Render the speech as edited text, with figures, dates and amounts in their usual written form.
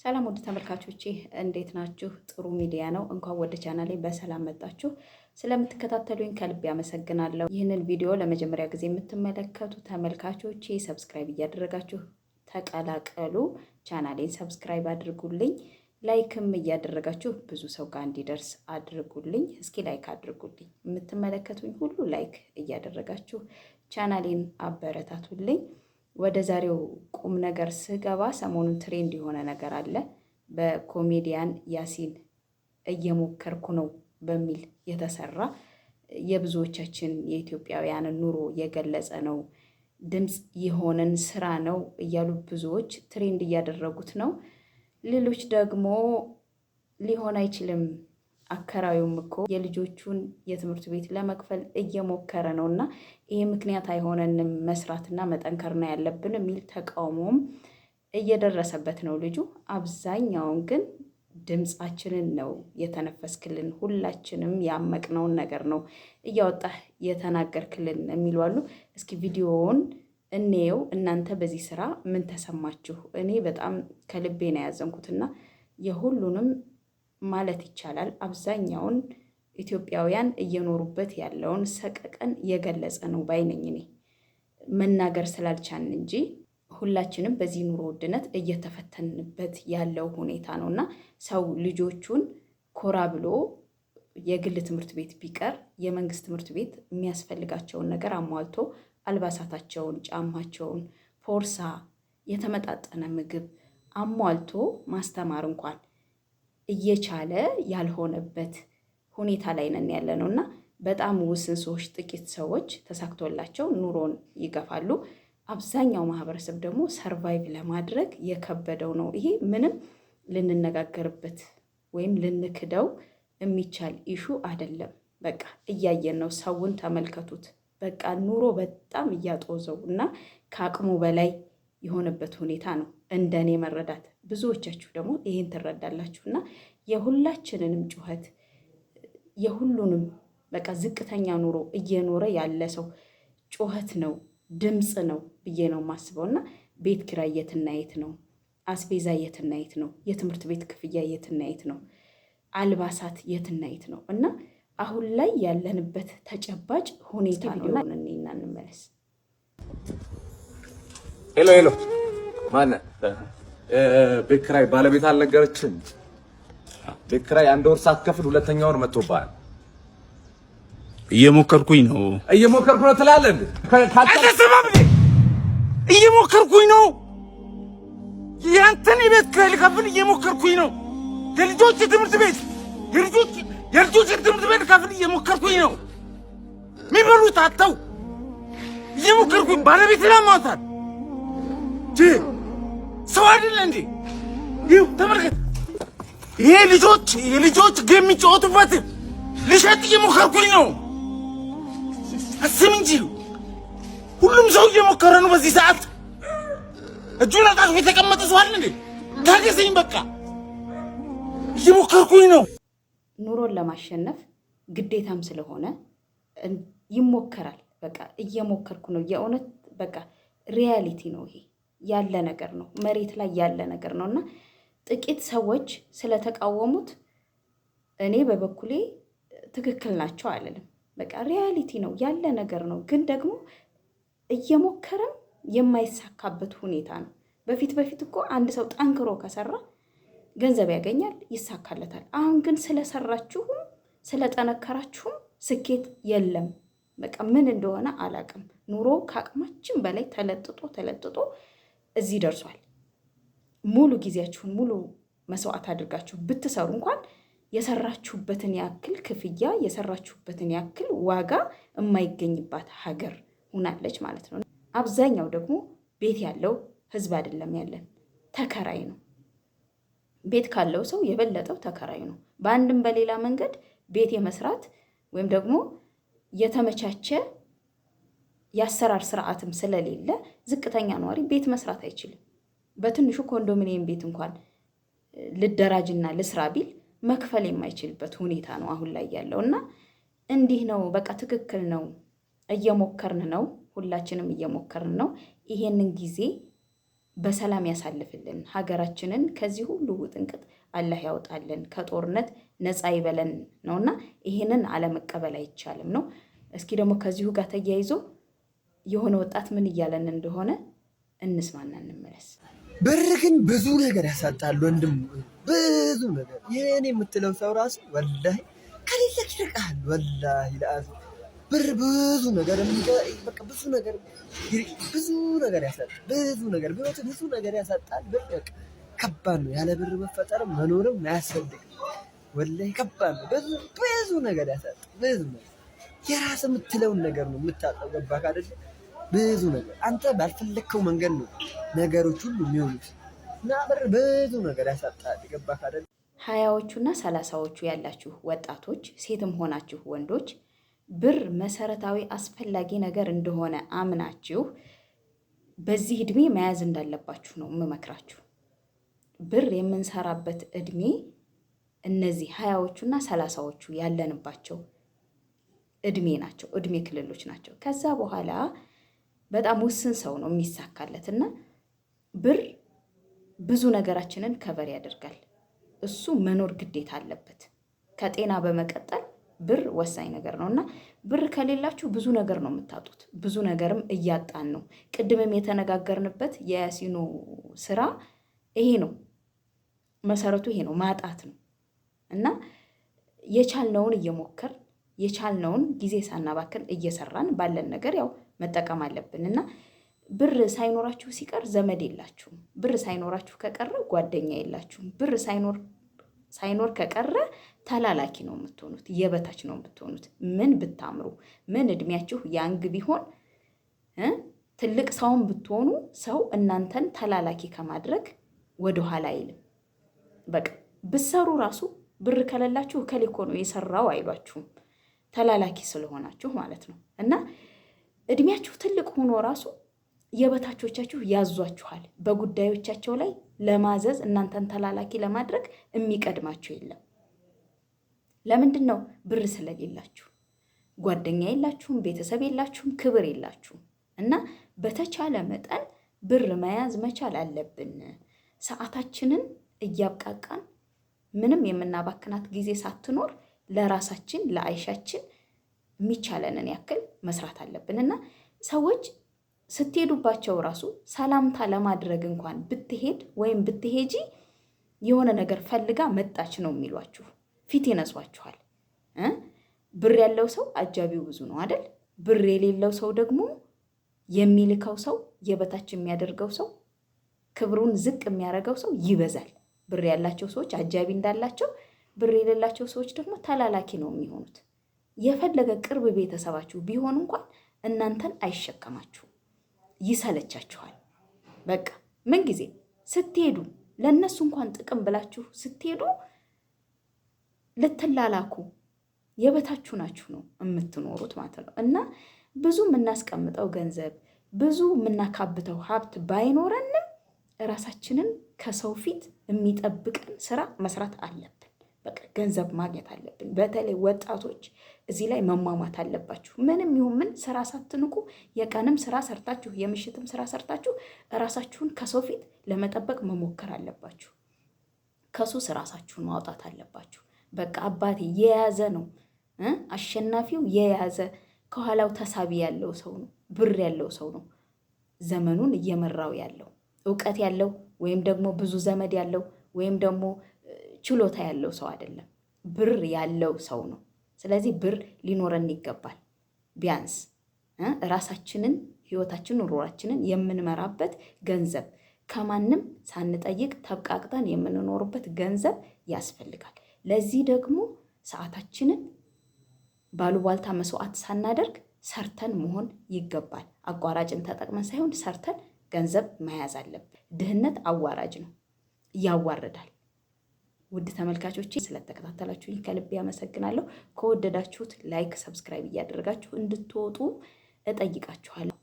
ሰላም ወደ ተመልካቾቼ እንዴት ናችሁ? ጥሩ ሚዲያ ነው። እንኳን ወደ ቻናሌ በሰላም መጣችሁ። ስለምትከታተሉኝ ከልብ ያመሰግናለሁ። ይህንን ቪዲዮ ለመጀመሪያ ጊዜ የምትመለከቱ ተመልካቾቼ ሰብስክራይብ እያደረጋችሁ ተቀላቀሉ። ቻናሌን ሰብስክራይብ አድርጉልኝ። ላይክም እያደረጋችሁ ብዙ ሰው ጋር እንዲደርስ አድርጉልኝ። እስኪ ላይክ አድርጉልኝ። የምትመለከቱኝ ሁሉ ላይክ እያደረጋችሁ ቻናሌን አበረታቱልኝ። ወደ ዛሬው ቁም ነገር ስገባ ሰሞኑን ትሬንድ የሆነ ነገር አለ። በኮሜዲያን ያሲን እየሞከርኩ ነው በሚል የተሰራ የብዙዎቻችን የኢትዮጵያውያንን ኑሮ የገለጸ ነው። ድምፅ የሆነን ስራ ነው እያሉ ብዙዎች ትሬንድ እያደረጉት ነው። ሌሎች ደግሞ ሊሆን አይችልም፣ አከራዩም እኮ የልጆቹን የትምህርት ቤት ለመክፈል እየሞከረ ነው እና ይሄ ምክንያት አይሆነንም፣ መስራትና መጠንከር ነው ያለብን የሚል ተቃውሞም እየደረሰበት ነው ልጁ። አብዛኛውን ግን ድምፃችንን ነው የተነፈስክልን፣ ሁላችንም ያመቅነውን ነገር ነው እያወጣህ የተናገርክልን የሚሉ አሉ። እስኪ ቪዲዮውን እንየው። እናንተ በዚህ ስራ ምን ተሰማችሁ? እኔ በጣም ከልቤ ነው ያዘንኩትና የሁሉንም ማለት ይቻላል አብዛኛውን ኢትዮጵያውያን እየኖሩበት ያለውን ሰቀቀን የገለጸ ነው ባይነኝ። እኔ መናገር ስላልቻልን እንጂ ሁላችንም በዚህ ኑሮ ውድነት እየተፈተንበት ያለው ሁኔታ ነው እና ሰው ልጆቹን ኮራ ብሎ የግል ትምህርት ቤት ቢቀር የመንግስት ትምህርት ቤት የሚያስፈልጋቸውን ነገር አሟልቶ አልባሳታቸውን፣ ጫማቸውን፣ ፖርሳ፣ የተመጣጠነ ምግብ አሟልቶ ማስተማር እንኳን እየቻለ ያልሆነበት ሁኔታ ላይ ነን ያለ ነው እና በጣም ውስን ሰዎች፣ ጥቂት ሰዎች ተሳክቶላቸው ኑሮን ይገፋሉ። አብዛኛው ማህበረሰብ ደግሞ ሰርቫይቭ ለማድረግ የከበደው ነው። ይሄ ምንም ልንነጋገርበት ወይም ልንክደው የሚቻል ኢሹ አይደለም። በቃ እያየን ነው። ሰውን ተመልከቱት። በቃ ኑሮ በጣም እያጦዘው እና ከአቅሙ በላይ የሆነበት ሁኔታ ነው እንደኔ መረዳት። ብዙዎቻችሁ ደግሞ ይሄን ትረዳላችሁ እና የሁላችንንም ጩኸት የሁሉንም በቃ ዝቅተኛ ኑሮ እየኖረ ያለ ሰው ጩኸት ነው፣ ድምፅ ነው ብዬ ነው የማስበው። እና ቤት ኪራይ የትና የት ነው? አስቤዛ የትና የት ነው? የትምህርት ቤት ክፍያ የትና የት ነው? አልባሳት የትና የት ነው? እና አሁን ላይ ያለንበት ተጨባጭ ሁኔታ ነው። እኔና እንመለስ። ሄሎ ሄሎ፣ ማነህ? ቤት ኪራይ ባለቤት አልነገረችም? ቤት ኪራይ አንድ ወር ሳትከፍል ሁለተኛ ወር መጥቶብሃል። እየሞከርኩኝ ነው ትላለህ እንዴ? እየሞከርኩኝ ነው። ያንተን የቤት ኪራይ ልከፍል እየሞከርኩኝ ነው። የልጆች ትምህርት ቤት የልጆች ትምህርት ቤት ከፍል እየሞከርኩኝ ነው። የሚበሉት አጥተው እየሞከርኩኝ ባለቤት ለማውጣት ሰው አይደለ እንዴ? ይኸው ተመልከት። ይሄ የልጆች ጌም የሚጫወቱበት ልሸጥ እየሞከርኩኝ ነው። አስብ እንጂ ሁሉም ሰው እየሞከረ ነው። በዚህ ሰዓት እጁን አጣጥፎ የተቀመጠ ሰው አለ እንዴ? ታገሰኝ፣ በቃ እየሞከርኩኝ ነው። ኑሮን ለማሸነፍ ግዴታም ስለሆነ ይሞከራል። በቃ እየሞከርኩ ነው። የእውነት በቃ ሪያሊቲ ነው። ይሄ ያለ ነገር ነው፣ መሬት ላይ ያለ ነገር ነው እና ጥቂት ሰዎች ስለተቃወሙት እኔ በበኩሌ ትክክል ናቸው አልልም። በቃ ሪያሊቲ ነው፣ ያለ ነገር ነው። ግን ደግሞ እየሞከረም የማይሳካበት ሁኔታ ነው። በፊት እኮ አንድ ሰው ጠንክሮ ከሰራ ገንዘብ ያገኛል፣ ይሳካለታል። አሁን ግን ስለሰራችሁም ስለጠነከራችሁም ስኬት የለም። በቃ ምን እንደሆነ አላቅም። ኑሮ ከአቅማችን በላይ ተለጥጦ እዚህ ደርሷል። ሙሉ ጊዜያችሁን ሙሉ መስዋዕት አድርጋችሁ ብትሰሩ እንኳን የሰራችሁበትን ያክል ክፍያ የሰራችሁበትን ያክል ዋጋ የማይገኝባት ሀገር ሆናለች ማለት ነው። አብዛኛው ደግሞ ቤት ያለው ህዝብ አይደለም ያለን፣ ተከራይ ነው። ቤት ካለው ሰው የበለጠው ተከራይ ነው። በአንድም በሌላ መንገድ ቤት የመስራት ወይም ደግሞ የተመቻቸ የአሰራር ስርዓትም ስለሌለ ዝቅተኛ ነዋሪ ቤት መስራት አይችልም። በትንሹ ኮንዶሚኒየም ቤት እንኳን ልደራጅና ልስራ ቢል መክፈል የማይችልበት ሁኔታ ነው አሁን ላይ ያለው እና እንዲህ ነው። በቃ ትክክል ነው። እየሞከርን ነው፣ ሁላችንም እየሞከርን ነው። ይሄንን ጊዜ በሰላም ያሳልፍልን። ሀገራችንን ከዚህ ሁሉ ውጥንቅጥ አላህ ያውጣልን፣ ከጦርነት ነፃ ይበለን ነውና ይሄንን አለመቀበል አይቻልም ነው። እስኪ ደግሞ ከዚሁ ጋር ተያይዞ የሆነ ወጣት ምን እያለን እንደሆነ እንስማና እንመለስ። ብር ግን ብዙ ነገር ያሳጣል ወንድም፣ ብዙ ነገር። የኔ የምትለው ሰው ራሱ ወላሂ ከሌለክ ይርቃል። ወላሂ ለአዝ ብር ብዙ ነገር በቃ ብዙ ነገር ያሳጣል። ብዙ ነገር ቢወጥ ብዙ ነገር ያሳጣል። ብር በቃ ከባድ ነው። ያለ ብር መፈጠርም መኖርም አያስፈልግም። ወላሂ ከባድ ነው። ብዙ ነገር ያሳጣል። ብዙ ነገር የራስ የምትለውን ነገር ነው የምታጣው። ገባህ አይደል? ብዙ ነገር አንተ ባልፈለግከው መንገድ ነው ነገሮች ሁሉ የሚሆኑት እና ብር ብዙ ነገር ያሳጣል። ገባህ አይደል? 20ዎቹና 30ዎቹ ያላችሁ ወጣቶች ሴትም ሆናችሁ ወንዶች ብር መሰረታዊ አስፈላጊ ነገር እንደሆነ አምናችሁ በዚህ እድሜ መያዝ እንዳለባችሁ ነው የምመክራችሁ። ብር የምንሰራበት እድሜ እነዚህ 20ዎቹና 30ዎቹ ያለንባቸው እድሜ ናቸው፣ እድሜ ክልሎች ናቸው። ከዛ በኋላ በጣም ውስን ሰው ነው የሚሳካለት እና ብር ብዙ ነገራችንን ከበር ያደርጋል። እሱ መኖር ግዴታ አለበት። ከጤና በመቀጠል ብር ወሳኝ ነገር ነው እና ብር ከሌላችሁ ብዙ ነገር ነው የምታጡት። ብዙ ነገርም እያጣን ነው። ቅድምም የተነጋገርንበት የያሲኑ ስራ ይሄ ነው፣ መሰረቱ ይሄ ነው፣ ማጣት ነው እና የቻልነውን እየሞከር የቻልነውን ጊዜ ሳናባክን እየሰራን ባለን ነገር ያው መጠቀም አለብን እና ብር ሳይኖራችሁ ሲቀር ዘመድ የላችሁም። ብር ሳይኖራችሁ ከቀረ ጓደኛ የላችሁም። ብር ሳይኖር ከቀረ ተላላኪ ነው የምትሆኑት፣ የበታች ነው የምትሆኑት። ምን ብታምሩ፣ ምን እድሜያችሁ ያንግ ቢሆን ትልቅ ሰውን ብትሆኑ ሰው እናንተን ተላላኪ ከማድረግ ወደኋላ አይልም። በቃ ብሰሩ ራሱ ብር ከሌላችሁ እከሌ እኮ ነው የሰራው አይሏችሁም፣ ተላላኪ ስለሆናችሁ ማለት ነው እና እድሜያችሁ ትልቅ ሆኖ ራሱ የበታቾቻችሁ ያዟችኋል። በጉዳዮቻቸው ላይ ለማዘዝ እናንተን ተላላኪ ለማድረግ የሚቀድማችሁ የለም። ለምንድን ነው? ብር ስለሌላችሁ። ጓደኛ የላችሁም፣ ቤተሰብ የላችሁም፣ ክብር የላችሁም እና በተቻለ መጠን ብር መያዝ መቻል አለብን። ሰዓታችንን እያብቃቃን ምንም የምናባክናት ጊዜ ሳትኖር ለራሳችን ለአይሻችን የሚቻለንን ያክል መስራት አለብን እና ሰዎች ስትሄዱባቸው ራሱ ሰላምታ ለማድረግ እንኳን ብትሄድ ወይም ብትሄጂ የሆነ ነገር ፈልጋ መጣች ነው የሚሏችሁ። ፊት ይነሷችኋል። ብር ያለው ሰው አጃቢው ብዙ ነው አይደል? ብር የሌለው ሰው ደግሞ የሚልከው ሰው፣ የበታች የሚያደርገው ሰው፣ ክብሩን ዝቅ የሚያደርገው ሰው ይበዛል። ብር ያላቸው ሰዎች አጃቢ እንዳላቸው፣ ብር የሌላቸው ሰዎች ደግሞ ተላላኪ ነው የሚሆኑት። የፈለገ ቅርብ ቤተሰባችሁ ቢሆን እንኳን እናንተን አይሸከማችሁም፣ ይሰለቻችኋል። በቃ ምን ጊዜ ስትሄዱ ለእነሱ እንኳን ጥቅም ብላችሁ ስትሄዱ ልትላላኩ የበታችሁ ናችሁ ነው የምትኖሩት ማለት ነው እና ብዙ የምናስቀምጠው ገንዘብ ብዙ የምናካብተው ሀብት ባይኖረንም ራሳችንን ከሰው ፊት የሚጠብቀን ስራ መስራት አለብን። በቃ ገንዘብ ማግኘት አለብን። በተለይ ወጣቶች እዚህ ላይ መሟሟት አለባችሁ። ምንም ይሁን ምን ስራ ሳትንቁ የቀንም ስራ ሰርታችሁ የምሽትም ስራ ሰርታችሁ ራሳችሁን ከሰው ፊት ለመጠበቅ መሞከር አለባችሁ። ከሱስ ራሳችሁን ማውጣት አለባችሁ። በቃ አባቴ የያዘ ነው አሸናፊው፣ የያዘ ከኋላው ተሳቢ ያለው ሰው ነው፣ ብር ያለው ሰው ነው ዘመኑን እየመራው ያለው። እውቀት ያለው ወይም ደግሞ ብዙ ዘመድ ያለው ወይም ደግሞ ችሎታ ያለው ሰው አይደለም፣ ብር ያለው ሰው ነው። ስለዚህ ብር ሊኖረን ይገባል። ቢያንስ ራሳችንን፣ ህይወታችንን፣ ኑሯችንን የምንመራበት ገንዘብ ከማንም ሳንጠይቅ ተብቃቅተን የምንኖርበት ገንዘብ ያስፈልጋል። ለዚህ ደግሞ ሰዓታችንን ባሉባልታ መስዋዕት ሳናደርግ ሰርተን መሆን ይገባል። አቋራጭን ተጠቅመን ሳይሆን ሰርተን ገንዘብ መያዝ አለብን። ድህነት አዋራጅ ነው፣ ያዋርዳል። ውድ ተመልካቾቼ ስለተከታተላችሁኝ ከልብ ያመሰግናለሁ። ከወደዳችሁት ላይክ፣ ሰብስክራይብ እያደረጋችሁ እንድትወጡ እጠይቃችኋለሁ።